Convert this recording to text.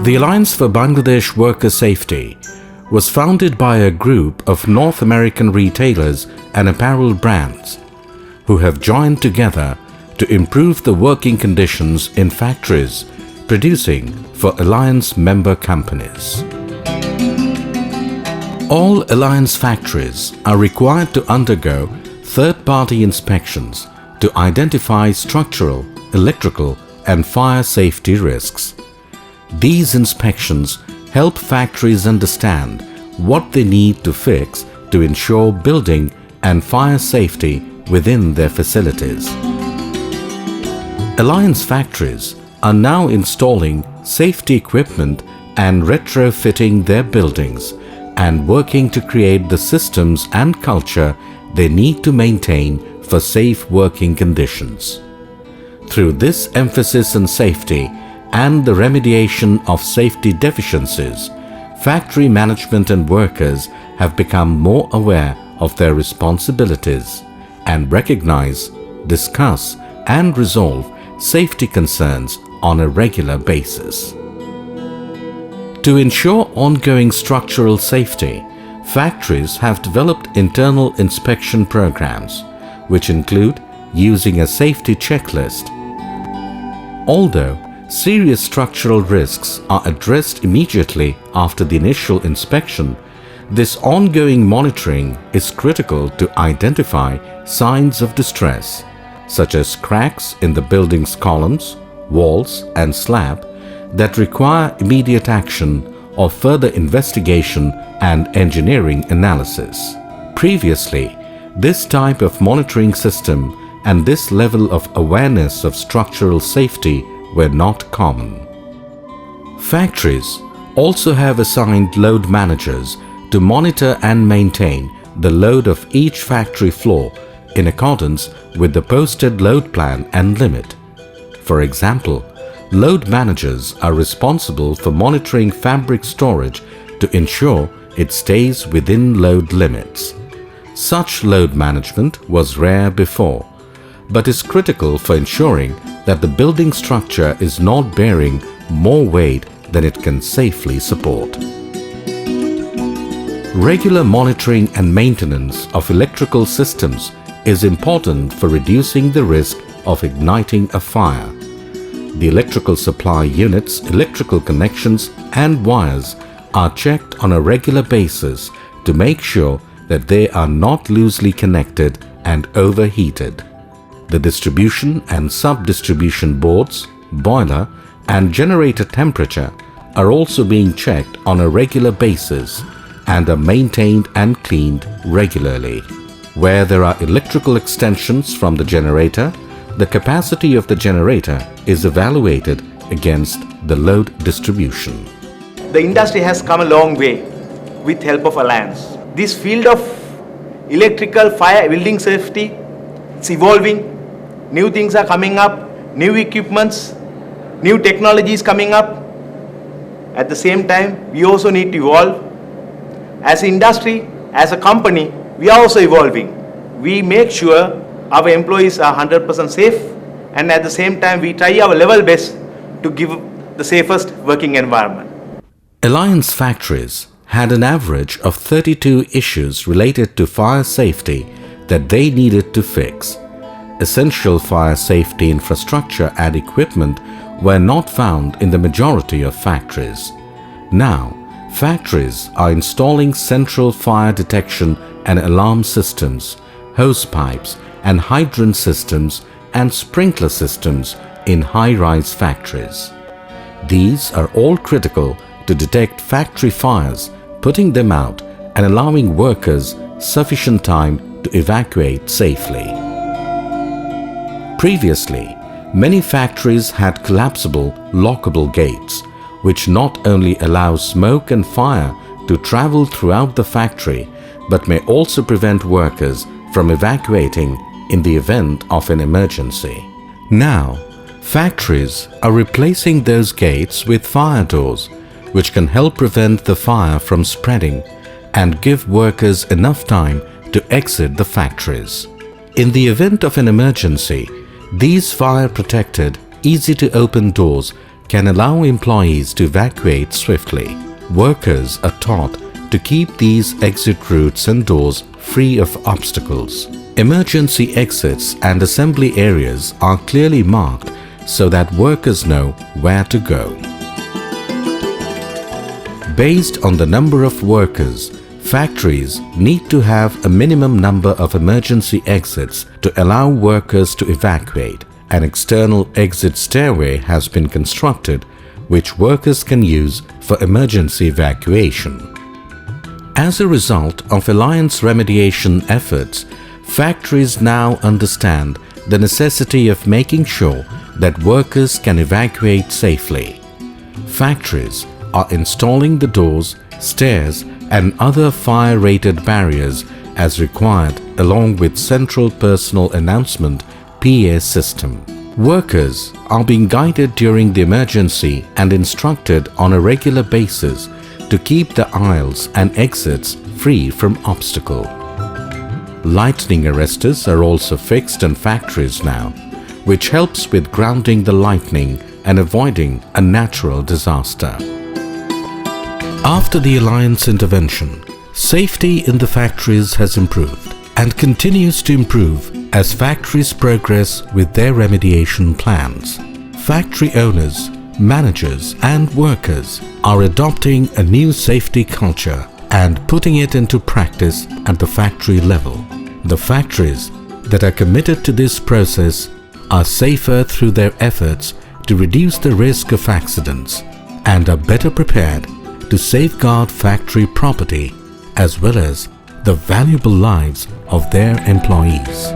The Alliance for Bangladesh Worker Safety was founded by a group of North American retailers and apparel brands who have joined together to improve the working conditions in factories producing for Alliance member companies. All Alliance factories are required to undergo third-party inspections to identify structural, electrical and fire safety risks. These inspections help factories understand what they need to fix to ensure building and fire safety within their facilities. Alliance factories are now installing safety equipment and retrofitting their buildings and working to create the systems and culture they need to maintain for safe working conditions. Through this emphasis on safety and the remediation of safety deficiencies, factory management and workers have become more aware of their responsibilities and recognize, discuss and resolve safety concerns on a regular basis. To ensure ongoing structural safety, factories have developed internal inspection programs, which include using a safety checklist. Although serious structural risks are addressed immediately after the initial inspection, this ongoing monitoring is critical to identify signs of distress, such as cracks in the building's columns, walls and slab that require immediate action or further investigation and engineering analysis. Previously, this type of monitoring system and this level of awareness of structural safety were not common. Factories also have assigned load managers to monitor and maintain the load of each factory floor in accordance with the posted load plan and limit. For example, load managers are responsible for monitoring fabric storage to ensure it stays within load limits. Such load management was rare before, but is critical for ensuring that the building structure is not bearing more weight than it can safely support. Regular monitoring and maintenance of electrical systems is important for reducing the risk of igniting a fire. The electrical supply units, electrical connections and wires are checked on a regular basis to make sure that they are not loosely connected and overheated. The distribution and sub-distribution boards, boiler and generator temperature are also being checked on a regular basis and are maintained and cleaned regularly. Where there are electrical extensions from the generator, the capacity of the generator is evaluated against the load distribution. The industry has come a long way with help of Alliance. This field of electrical, fire, building safety, it's evolving. New things are coming up, new equipments, new technologies coming up. At the same time, we also need to evolve. As an industry, as a company, we are also evolving. We make sure our employees are 100% safe, and at the same time, we try our level best to give the safest working environment. Alliance factories had an average of 32 issues related to fire safety that they needed to fix. Essential fire safety infrastructure and equipment were not found in the majority of factories. Now, factories are installing central fire detection and alarm systems, hose pipes and hydrant systems and sprinkler systems in high-rise factories. These are all critical to detect factory fires, putting them out and allowing workers sufficient time to evacuate safely. Previously, many factories had collapsible, lockable gates, which not only allow smoke and fire to travel throughout the factory, but may also prevent workers from evacuating in the event of an emergency. Now, factories are replacing those gates with fire doors, which can help prevent the fire from spreading and give workers enough time to exit the factories. In the event of an emergency, these fire-protected, easy-to-open doors can allow employees to evacuate swiftly. Workers are taught to keep these exit routes and doors free of obstacles. Emergency exits and assembly areas are clearly marked so that workers know where to go. Based on the number of workers, factories need to have a minimum number of emergency exits to allow workers to evacuate. An external exit stairway has been constructed which workers can use for emergency evacuation. As a result of Alliance remediation efforts, factories now understand the necessity of making sure that workers can evacuate safely. Factories are installing the doors, stairs, and other fire-rated barriers as required, along with Central Personal Announcement (PA) system. Workers are being guided during the emergency and instructed on a regular basis to keep the aisles and exits free from obstacle. Lightning arresters are also fixed in factories now, which helps with grounding the lightning and avoiding a natural disaster. After the Alliance intervention, safety in the factories has improved and continues to improve as factories progress with their remediation plans. Factory owners, managers and workers are adopting a new safety culture and putting it into practice at the factory level. The factories that are committed to this process are safer through their efforts to reduce the risk of accidents and are better prepared to safeguard factory property as well as the valuable lives of their employees.